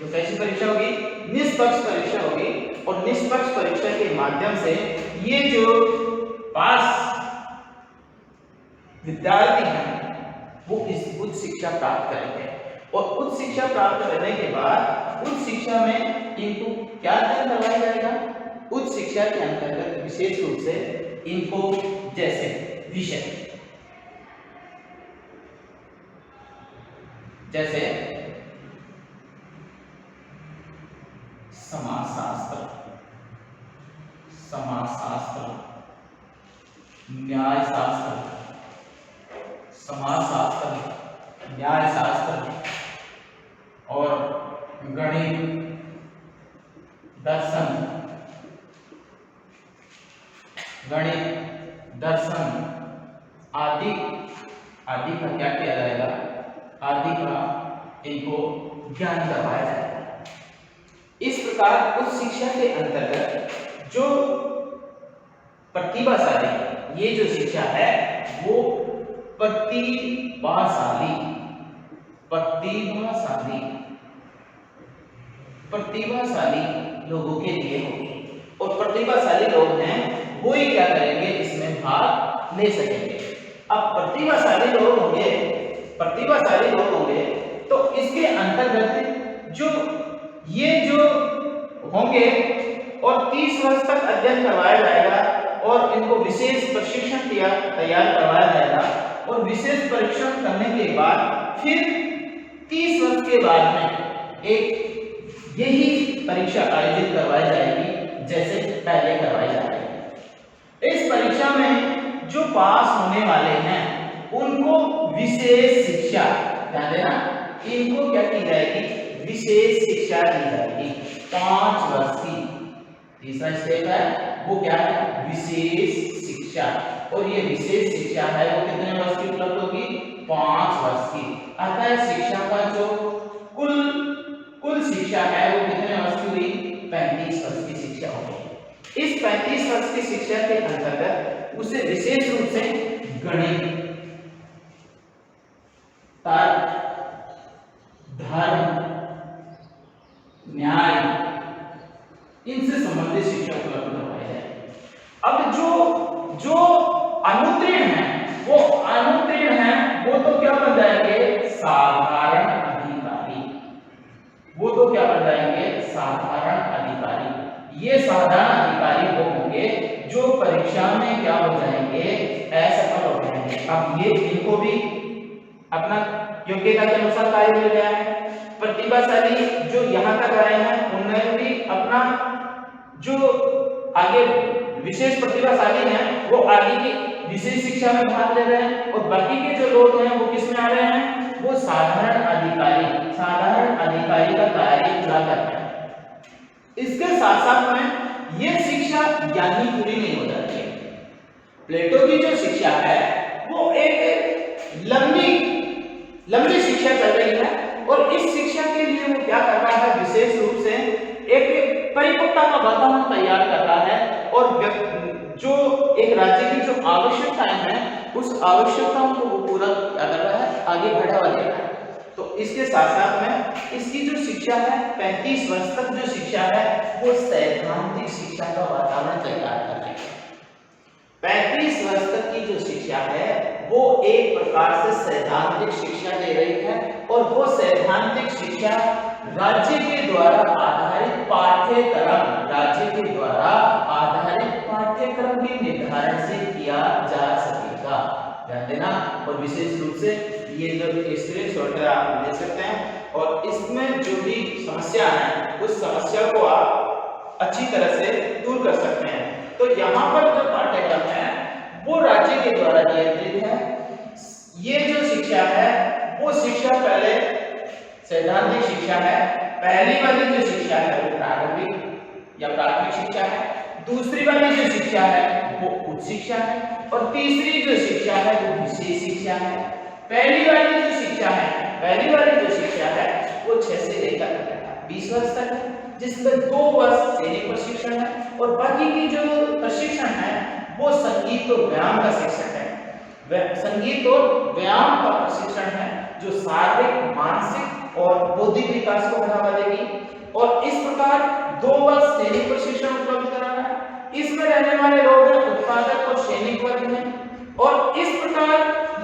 जो कैसी परीक्षा होगी? निष्पक्ष परीक्षा होगी, और निष्पक्ष परीक्षा के माध्यम से ये जो पास विद्यार्थी हैं वो इस उच्च शिक्षा प्राप्त करेंगे, और उच्च शिक्षा प्राप्त करने के बाद उच्च शिक्षा में इनको क्या अध्ययन करवाया जाएगा? उच्च शिक्षा के अंतर्गत विशेष रूप से इनको जैसे विषय जैसे समाजशास्त्र, न्यायशास्त्र और गणित, दर्शन आदि का क्या किया जाएगा? आदि का इनको ज्ञान करवाया जाएगा। इस प्रकार उच्च शिक्षा के अंतर्गत जो प्रतिभाशाली ये जो शिक्षा है वो प्रतिभाशाली लोगों के लिए होगी, और प्रतिभाशाली लोग हैं वो ही क्या करेंगे? इसमें भाग ले सकेंगे। अब प्रतिभाशाली लोग होंगे तो इसके अंतर्गत जो होंगे और 30 वर्ष तक अध्ययन करवाया जाएगा, और इनको विशेष प्रशिक्षण तैयार करवाया जाएगा, और विशेष परीक्षण करने के बाद फिर 30 वर्ष के बाद में एक यही परीक्षा आयोजित करवाई जाएगी जैसे पहले करवाई जाएगी। इस परीक्षा में जो पास होने वाले हैं उनको विशेष शिक्षा, ध्यान देना, इनको क्या की जाएगी? विशेष शिक्षा दी जाएगी 5 वर्ष की। तीसरा स्टेप है वो क्या है? विशेष शिक्षा, और ये विशेष शिक्षा है वो कितने वर्ष की उपलब्ध होगी? 5 वर्ष की। अतः शिक्षा का जो कुल शिक्षा है वो कितने वर्ष की हुई? 35 वर्ष की शिक्षा होगी। इस 35 वर्ष की शिक्षा के अंतर्गत उसे विशेष रूप से गणित, तर्क, धर्म, न्याय इनसे संबंधित शिक्षा उपलब्ध करवाई जाए। अब जो अनुत्तीर्ण है वो तो क्या बन जाएंगे? साधारण अधिकारी। ये साधारण अधिकारी वो होंगे जो परीक्षा में क्या हो जाएंगे? असफल हो जाएंगे। अब ये इनको भी अपना योग्यता के अनुसार कार्य मिल गया है। प्रतिभाशाली जो यहाँ तक आए हैं उन्होंने भी अपना जो आगे विशेष प्रतिभाशाली हैं वो आगे की विशेष शिक्षा में भाग ले रहे हैं, और बाकी के जो लोग हैं वो किस में आ रहे हैं? वो साधारण अधिकारी का तैयारी पूरा कर रहे हैं। इसके साथ साथ में ये शिक्षा यानी पूरी नहीं हो जाती है। प्लेटो की जो शिक्षा है वो एक लंबी शिक्षा चल रही है, और इस शिक्षा के लिए वो क्या कर रहा है? विशेष रूप से एक परिपक्वता का वातावरण तैयार कर रहा है, और जो एक राज्य की जो आवश्यकताएं हैं उस आवश्यकताओं को वो पूरा क्या कर रहा है? आगे बढ़ावा दे रहा है। तो इसके साथ साथ में इसकी जो शिक्षा है 35 वर्ष तक जो शिक्षा है वो सैद्धांतिक शिक्षा का वातावरण तैयार कर रही है। 35 वर्ष तक की जो शिक्षा है वो एक प्रकार से सैद्धांतिक शिक्षा दे रही है, और वो सैद्धांतिक शिक्षा राज्य के द्वारा आधारित पाठ्यक्रम, राज्य के द्वारा आधारित पाठ्यक्रम के निर्धारण से किया जा सकेगा। ध्यान देना। और विशेष रूप से ये जो स्क्रीनशॉट है आप ले सकते हैं और इसमें जो भी समस्या है उस समस्या को आप अच्छी तरह से दूर कर सकते हैं। तो यहाँ पर जो पाठ्यक्रम है वो राज्य के द्वारा नियंत्रित है। ये जो शिक्षा है वो शिक्षा पहले सैद्धांतिक शिक्षा है। पहली वाली जो शिक्षा है वो प्रारंभिक या प्राथमिक शिक्षा है। दूसरी वाली जो शिक्षा है वो उच्च शिक्षा है और तीसरी जो शिक्षा है वो विशेष शिक्षा है। पहली वाली जो शिक्षा है वो 6 से लेकर 20 वर्ष तक है, जिसमें 2 वर्ष सैनिक प्रशिक्षण है और बाकी की जो प्रशिक्षण है वो संगीत और व्यायाम का शिक्षण है। संगीत और व्यायाम का प्रशिक्षण है जो शारीरिक, मानसिक और बौद्धिक विकास को बढ़ावा देगी। और इस प्रकार 2 वर्ष सैनिक प्रशिक्षण उपलब्ध कराना है। इसमें रहने वाले लोग हैं उत्पादक और सैनिक वर्ग में। और इस प्रकार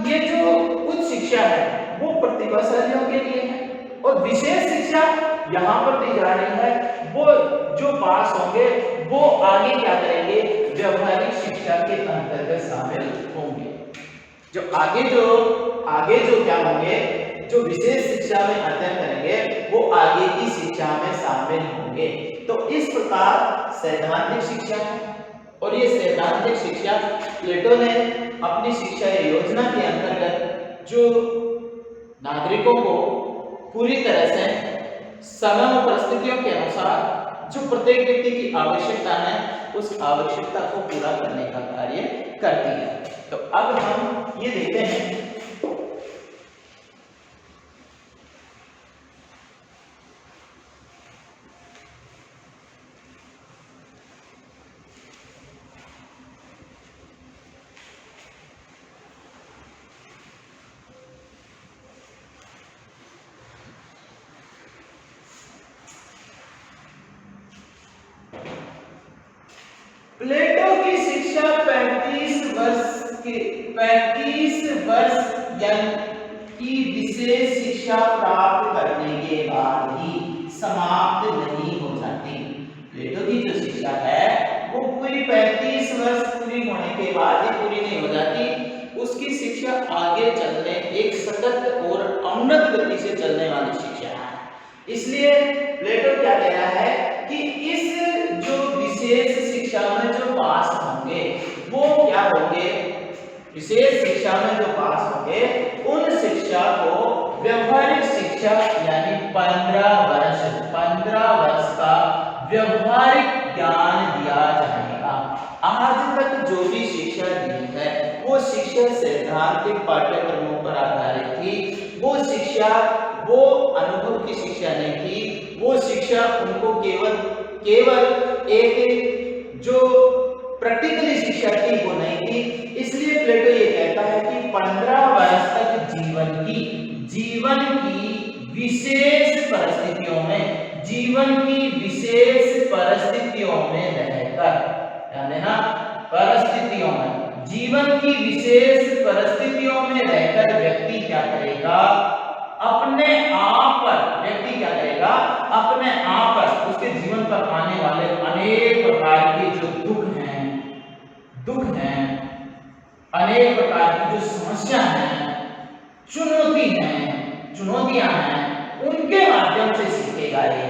ये जो उच्च शिक्षा है वो प्रतिभाशालियों के लिए है। और विशेष शिक्षा यहाँ पर दी जा रही है, वो जो पास होंगे वो आगे क्या करेंगे, व्यवहारिक शिक्षा के अंतर्गत शामिल होंगे। जो आगे जो क्या होंगे, जो विशेष शिक्षा में अध्ययन करेंगे वो आगे की शिक्षा में शामिल होंगे। तो इस प्रकार सैद्धांतिक शिक्षा है। और ये सैद्धांतिक शिक्षा प्लेटो ने अपनी शिक्षा योजना के अंतर्गत जो नागरिकों को पूरी तरह से समय और परिस्थितियों के अनुसार जो प्रत्येक व्यक्ति की आवश्यकता है उस आवश्यकता को पूरा करने का कार्य करती है। तो अब हम ये देखते हैं प्लेटो की शिक्षा 35 वर्ष की विशेष शिक्षा प्राप्त करने के बाद ही समाप्त नहीं हो जाती। प्लेटो की जो शिक्षा है वो पूरी 35 वर्ष पूरी होने के बाद ही पूरी नहीं हो जाती। उसकी शिक्षा आगे चलने एक सतत और उन्नत गति से चलने वाली शिक्षा है। इसलिए प्लेटो क्या कह रहा है कि इस जो विशेष शिक्षा में जो पास होंगे वो क्या होंगे, विशेष शिक्षा में जो पास होंगे उन शिक्षा को व्यवहारिक शिक्षा यानी 15 वर्ष का व्यवहारिक ज्ञान दिया जाएगा। आज तक जो भी शिक्षा दी है वो शिक्षा सैद्धांतिक पाठ्यक्रमों पर आधारित थी। वो शिक्षा वो अनुभव की शिक्षा नहीं थी। वो शिक्षा उनको केवल एक जो प्रैक्टिकली शिक्षा थी वो नहीं थी। इसलिए प्लेटो ये कहता है कि 15 वर्ष तक जीवन की विशेष परिस्थितियों में रहकर, ध्यान देना, जीवन की विशेष परिस्थितियों में रहकर व्यक्ति क्या करेगा, अपने आप पर उसके जीवन पर आने वाले अनेक प्रकार के जो दुख हैं, अनेक प्रकार की जो समस्या हैं, चुनौतियां हैं, उनके माध्यम से सीखेगा। ये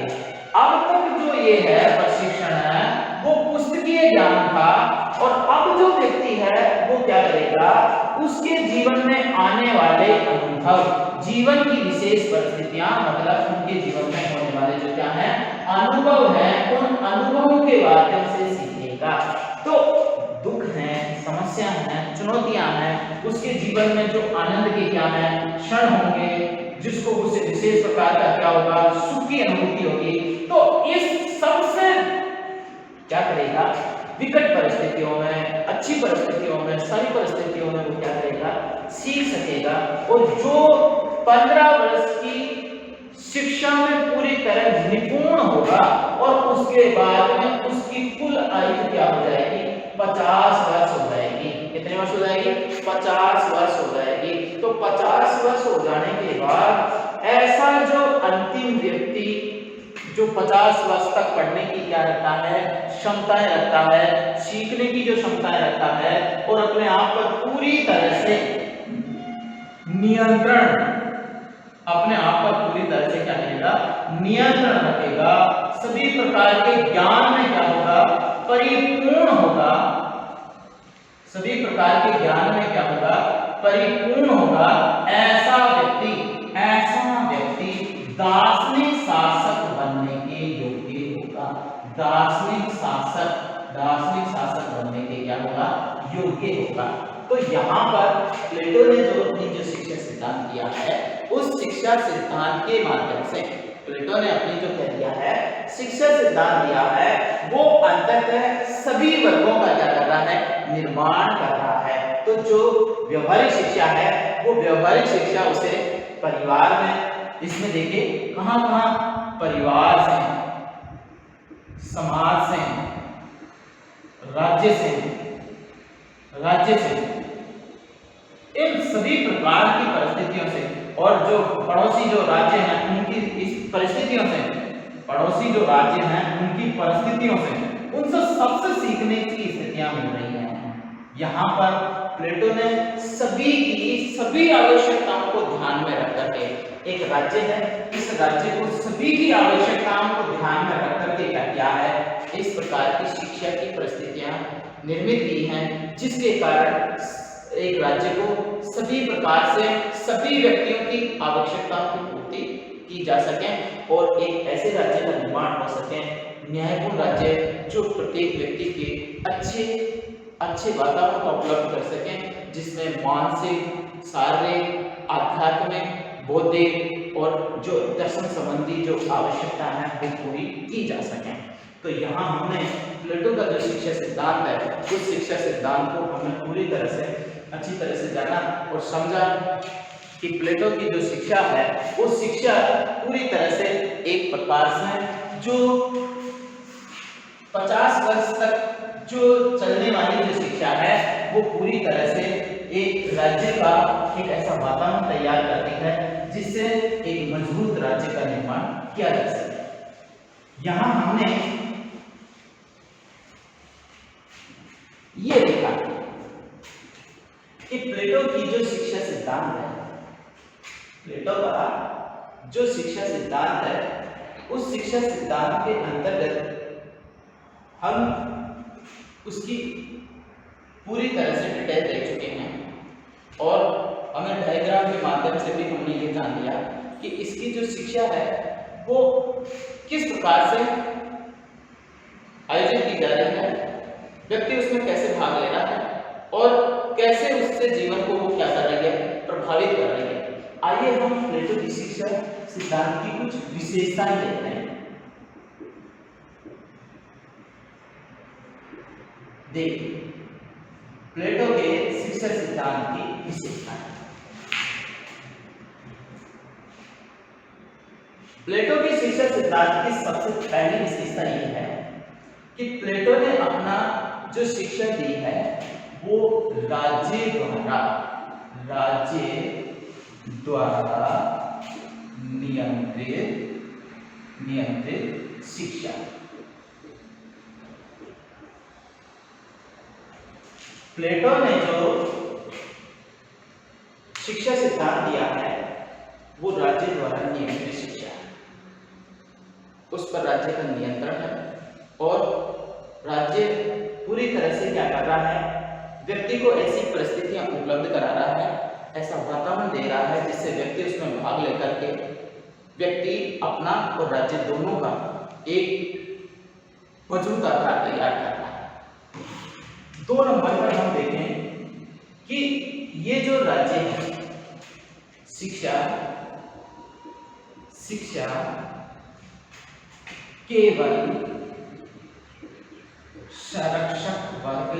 अब तक जो ये है प्रशिक्षण है वो पुस्तकीय ज्ञान था और अब जो व्यक्ति है वो क्या करेगा, उसके जीवन में आने वाले अनुभव, जीवन की विशेष परिस्थितियां, मतलब उनके जीवन में होने वाले जो क्या है अनुभव है, उन अनुभवों के माध्यम से सीखेगा। तो दुख हैं, समस्या हैं, चुनौतियां हैं, उसके जीवन में जो आनंद के क्या है क्षण होंगे, जिसको उसे विशेष प्रकार का क्या होगा, सुख की अनुभूति होगी। तो इस सबसे क्या करेगा, विकट परिस्थितियों में, अच्छी परिस्थितियों में, सारी परिस्थितियों में वो क्या करेगा, सीख सकेगा। और जो 15 वर्ष की शिक्षा में पूरी तरह निपुण होगा और उसके बाद में उसकी कुल आयु क्या हो जाएगी, 50 वर्ष हो जाएगी। कितने वर्ष हो जाएगी, 50 वर्ष हो जाएगी। तो 50 वर्ष हो जाने के बाद ऐसा जो अंतिम व्यक्ति जो 50 वर्ष तक पढ़ने की क्या रखता है, क्षमताएं रखता है, सीखने की जो क्षमताएं रखता है और अपने आप पर पूरी तरह से नियंत्रण, अपने आप पर पूरी तरह से क्या करेगा, नियंत्रण रखेगा, सभी प्रकार के ज्ञान में क्या होगा, परिपूर्ण होगा, सभी प्रकार के ज्ञान में क्या होगा, परिपूर्ण होगा। ऐसा व्यक्ति दार्शनिक शासक बनने के योग्य होगा। दार्शनिक शासक बनने के क्या होगा, योग्य होगा। तो यहाँ पर प्लेटो ने जो अपनी जो शिक्षा सिद्धांत दिया है, उस शिक्षा सिद्धांत के माध्यम से प्लेटो ने अपनी जो कह दिया है शिक्षा सिद्धांत दिया है, वो अंततः सभी वर्गों का क्या कर रहा है, निर्माण कर रहा है। तो जो व्यवहारिक शिक्षा है, वो व्यवहारिक शिक्षा उसे परिवार में, इसमें देखिए कहां कहां, परिवार से, समाज से, राज्य से, इन सभी प्रकार की परिस्थितियों से, और जो पड़ोसी जो राज्य हैं उनकी इस परिस्थितियों से, पड़ोसी जो राज्य हैं उनकी परिस्थितियों से, उनसे सबसे सीखने की स्थितियां मिल रही हैं। यहाँ पर प्लेटो ने सभी आवश्यकताओं को ध्यान में रख करके, एक राज्य है, इस राज्य को सभी की आवश्यकताओं को ध्यान में रख करके क्या किया है, इस प्रकार की शिक्षा की परिस्थितियां निर्मित की हैं, जिसके कारण एक राज्य को सभी प्रकार से सभी व्यक्तियों की आवश्यकताओं की पूर्ति की जा सके और एक ऐसे राज्य का निर्माण हो सके, न्यायपूर्ण राज्य, जो प्रत्येक व्यक्ति के अच्छे वातावरण का उपलब्ध कर सकें, जिसमें मानसिक, शारीरिक, आध्यात्मिक, बौद्धिक और जो दर्शन संबंधी जो आवश्यकता है वो पूरी की जा सके। तो यहाँ हमने प्लेटो का जो शिक्षा सिद्धांत है, उस शिक्षा सिद्धांत को हमने पूरी तरह से अच्छी तरह से जाना और समझा कि प्लेटो की जो शिक्षा है, वो शिक्षा पूरी तरह से एक प्रकार से जो 50 वर्ष तक जो चलने वाली जो शिक्षा है, वो पूरी तरह से एक राज्य का एक ऐसा वातावरण तैयार करती है जिससे एक मजबूत राज्य का निर्माण किया जा सके। यहाँ हमने ये देखा कि प्लेटो की जो शिक्षा सिद्धांत है, प्लेटो का जो शिक्षा सिद्धांत है, उस शिक्षा सिद्धांत के अंतर्गत हम उसकी पूरी तरह से डिटेल देख चुके हैं और हमें डायग्राम के माध्यम से भी हमने ये जान लिया कि इसकी जो शिक्षा है वो किस प्रकार से आयोजित की जा रही है, व्यक्ति उसमें कैसे भाग ले रहा है और कैसे उससे जीवन को वो क्या कर रही है, प्रभावित कर रही है। आइए हम प्लेटो की शिक्षा सिद्धांत की कुछ विशेषताएं देखते हैं। देखिए प्लेटो के शिक्षा सिद्धांत की विशेषताएं। प्लेटो की शिक्षा सिद्धांत की सबसे पहली विशेषता ये है कि प्लेटो ने अपना जो शिक्षा दी है वो राज्य द्वारा नियंत्रित शिक्षा। प्लेटो ने जो शिक्षा सिद्धांत दिया है वो राज्य द्वारा नियंत्रित शिक्षा है, उस पर राज्य का नियंत्रण है और राज्य पूरी तरह से क्या कर रहा है, व्यक्ति को ऐसी परिस्थितियां उपलब्ध करा रहा है, ऐसा वातावरण दे रहा है जिससे व्यक्ति उसमें भाग लेकर के व्यक्ति अपना और राज्य दोनों का एक मजबूत आधार तैयार कर रहा है। 2 नंबर पर हम देखें कि ये जो राज्य है, शिक्षा केवल संरक्षक वर्ग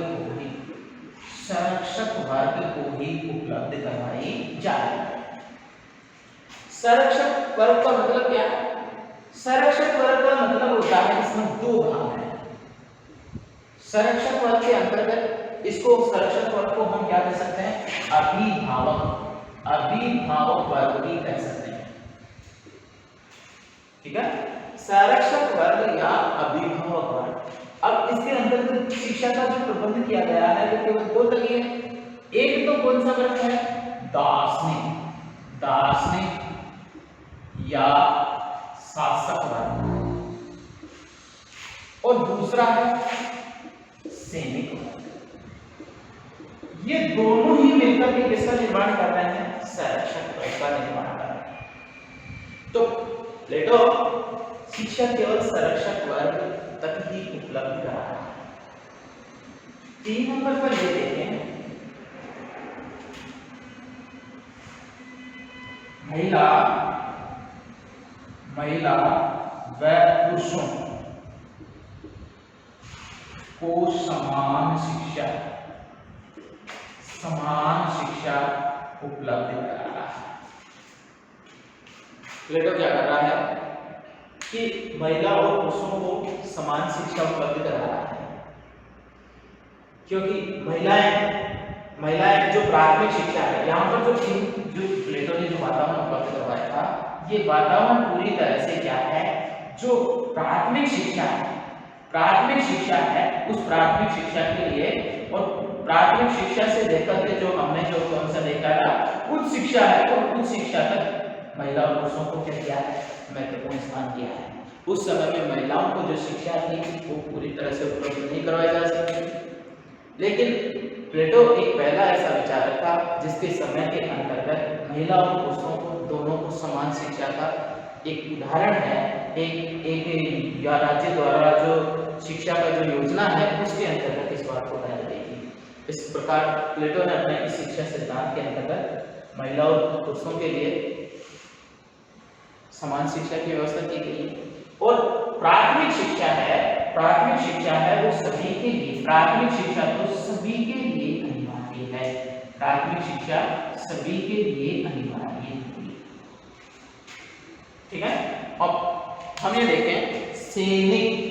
को ही उपलब्ध करवाई जा रही है। संरक्षक वर्ग का मतलब क्या है? संरक्षक वर्ग का मतलब होता है, इसमें 2 भाग हैं। संरक्षक वर्ग के अंतर्गत इसको संरक्षक वर्ग को हम क्या कह सकते हैं? अभिभावक वर्ग भी कह सकते हैं। ठीक है, संरक्षक वर्ग या अभिभावक वर्ग। अब इसके अंतर्गत शिक्षा का जो प्रबंध किया गया है वो केवल दो तक ही है। एक तो कौन सा वर्ग है, दार्शनिक, दार्शनिक या शासक वर्ग, और दूसरा है सैनिक वर्ग। ये दोनों ही मिलकर के किसका निर्माण कर रहे हैं, संरक्षक वर्ग का निर्माण कर रहे हैं। तो प्लेटो शिक्षा केवल संरक्षक वर्ग तक ही उपलब्ध करा रहा है। 3 नंबर पर ये देखें, महिला व पुरुषों को समान शिक्षा उपलब्ध करा रहा है। प्लेटो क्या कर रहा है कि महिला और पुरुषों को समान शिक्षा उपलब्ध करा रहा है, क्योंकि महिलाएं जो प्राथमिक शिक्षा है, यहाँ पर जो प्लेटो ने जो वातावरण उपलब्ध करवाया था, ये वातावरण पूरी तरह से क्या है, जो प्राथमिक शिक्षा है, उस प्राथमिक शिक्षा के लिए, और प्राथमिक शिक्षा से लेकर के जो हमने जो कौन सा देखा था उच्च शिक्षा है, और उच्च शिक्षा तक महिला और पुरुषों को क्या किया है, महत्वपूर्ण स्थान दिया है। उस समय में महिलाओं को जो शिक्षा थी वो पूरी तरह से उपलब्ध नहीं करवाई जा सकती, लेकिन प्लेटो एक पहला ऐसा विचारक था जिसके समय के अंतर्गत महिला और पुरुषों को दोनों को समान शिक्षा का एक उदाहरण है, एक या राज्य द्वारा जो शिक्षा का जो योजना है उसके अंतर्गत इस बात को ध्यान देगी। इस प्रकार प्लेटो ने अपने इस शिक्षा सिद्धांत के अंतर्गत महिला और पुरुषों के लिए समान शिक्षा की व्यवस्था की गई है। और प्राथमिक शिक्षा है वो सभी के लिए, प्राथमिक शिक्षा तो सभी के लिए अनिवार्य है, प्राथमिक शिक्षा सभी के लिए अनिवार्य है। ठीक है, अब हम ये देखें सैनिक।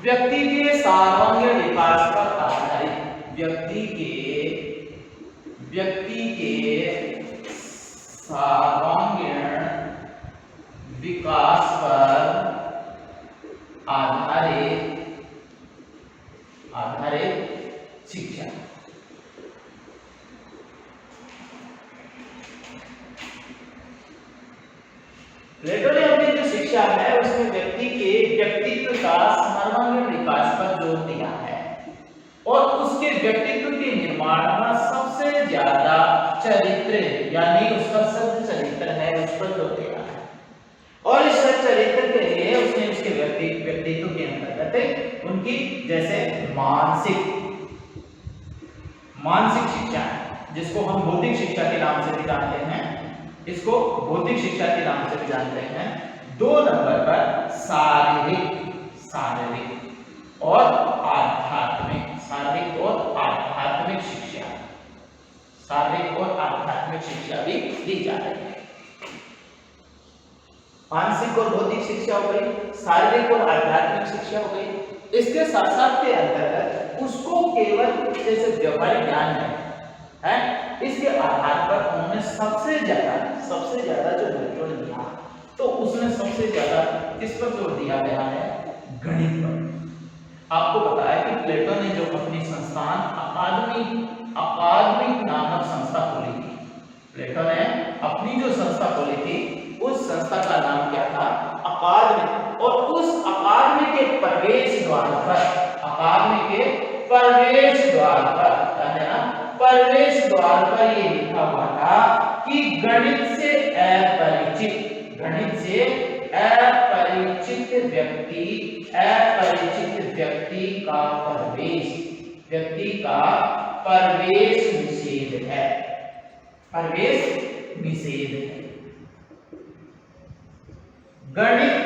व्यक्ति के सर्वांगीण विकास पर आधारित, व्यक्ति के सर्वांगीण विकास पर आधारित शिक्षा। प्लेटो ने अपनी जो शिक्षा है उसमें व्यक्ति के व्यक्तित्व का सर्वांगीण विकास पर जोर दिया है, और उसके व्यक्तित्व के निर्माण में सबसे ज्यादा चरित्र यानी उसका सद चरित्र है उस पर जोर दिया है। और इस सद चरित्र के लिए उसने उसके व्यक्तित्व के अंतर्गत उनकी जैसे मानसिक शिक्षा जिसको हम बौद्धिक शिक्षा के नाम से भी जानते हैं, इसको बौद्धिक शिक्षा के नाम से भी जानते हैं। 2 नंबर पर शारीरिक और आध्यात्मिक शिक्षा भी दी जा रही है। मानसिक और बौद्धिक शिक्षा हो गई, शारीरिक और आध्यात्मिक शिक्षा हो गई। इसके साथ साथ के अंतर्गत उसको केवल जैसे व्यवहारिक ज्ञान है, इसके आधार पर उन्होंने सबसे ज्यादा जो महत्व दिया, तो उसने सबसे ज्यादा किस पर जोर दिया गया है, गणित पर। आपको बताया कि प्लेटो ने जो अपनी संस्थान अकादमिक नामक संस्था खोली थी, प्लेटो ने अपनी जो संस्था खोली थी उस संस्था का नाम क्या था, अकादमी। और उस अकादमी के प्रवेश द्वार पर, प्रवेश द्वार पर ये लिखा हुआ था कि गणित से अपरिचित व्यक्ति का प्रवेश निषेध है, गणित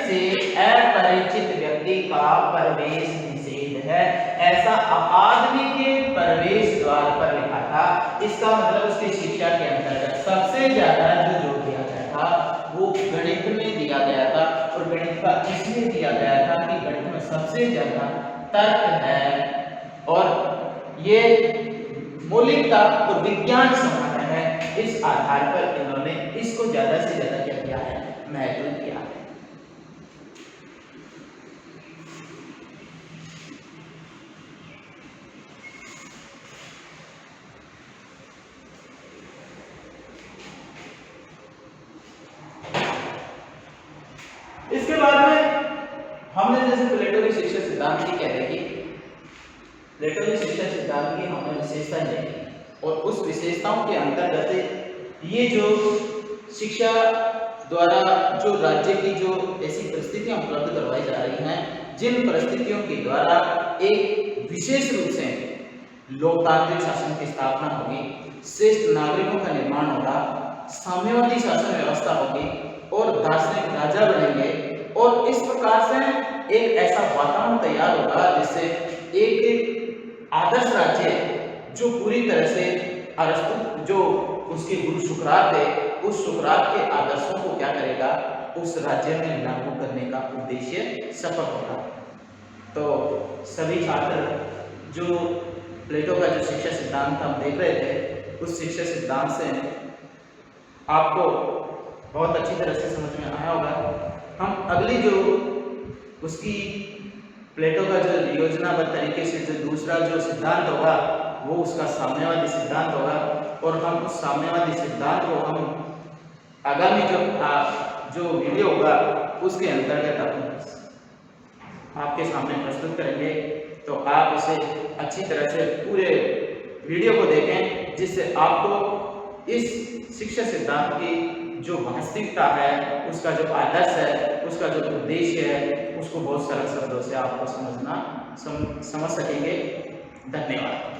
से अपरिचित व्यक्ति का प्रवेश निषेध है, ऐसा अकादमी के प्रवेश द्वार पर लिखा था। इसका मतलब उसकी शिक्षा के अंतर्गत सबसे ज्यादा जो जोर दिया गया था वो गणित में दिया गया था, और गणित का इसलिए दिया गया था कि गणित में सबसे ज्यादा तर्क है और ये मौलिकता और विज्ञान सम्मत है। इस आधार पर इन्होंने इसको ज्यादा से ज्यादा क्या किया है, महत्व दिया है। इसके बाद में हमने जैसे प्लेटो की शिक्षा सिद्धांत की क्या देखी, प्लेटो की शिक्षा सिद्धांत की हमने विशेषता देखी और उस विशेषताओं के अंतर्गत ये जो शिक्षा द्वारा जो राज्य की जो ऐसी परिस्थितियां उपलब्ध करवाई जा रही हैं, जिन परिस्थितियों के द्वारा एक विशेष रूप से लोकतांत्रिक शासन की स्थापना होगी, श्रेष्ठ नागरिकों का निर्माण होगा, साम्यवादी शासन व्यवस्था होगी और दार्शनिक राजा बनेंगे और इस प्रकार से एक ऐसा वातावरण तैयार होगा जिससे एक आदर्श राज्य जो पूरी तरह से अरस्तु जो उसके गुरु सुकरात थे, उस सुकरात के आदर्शों को क्या करेगा, उस राज्य में लागू करने का उद्देश्य सफल होगा। तो सभी छात्र जो प्लेटो का जो शिक्षा सिद्धांत हम देख रहे थे, उस शिक्षा सिद्धांत से आपको बहुत अच्छी तरह से समझ में आया होगा। हम अगली जो उसकी प्लेटो का जो योजनाबद्ध तरीके से जो दूसरा जो सिद्धांत होगा वो उसका साम्यवादी सिद्धांत होगा और हम उस साम्यवादी सिद्धांत को हम आगामी जो वीडियो होगा उसके अंतर्गत आपके सामने प्रस्तुत करेंगे। तो आप इसे अच्छी तरह से पूरे वीडियो को देखें जिससे आपको इस शिक्षा सिद्धांत की जो वास्तविकता है, उसका जो आदर्श है, उसका जो उद्देश्य है, उसको बहुत सरल शब्दों से आपको समझ सकेंगे। धन्यवाद।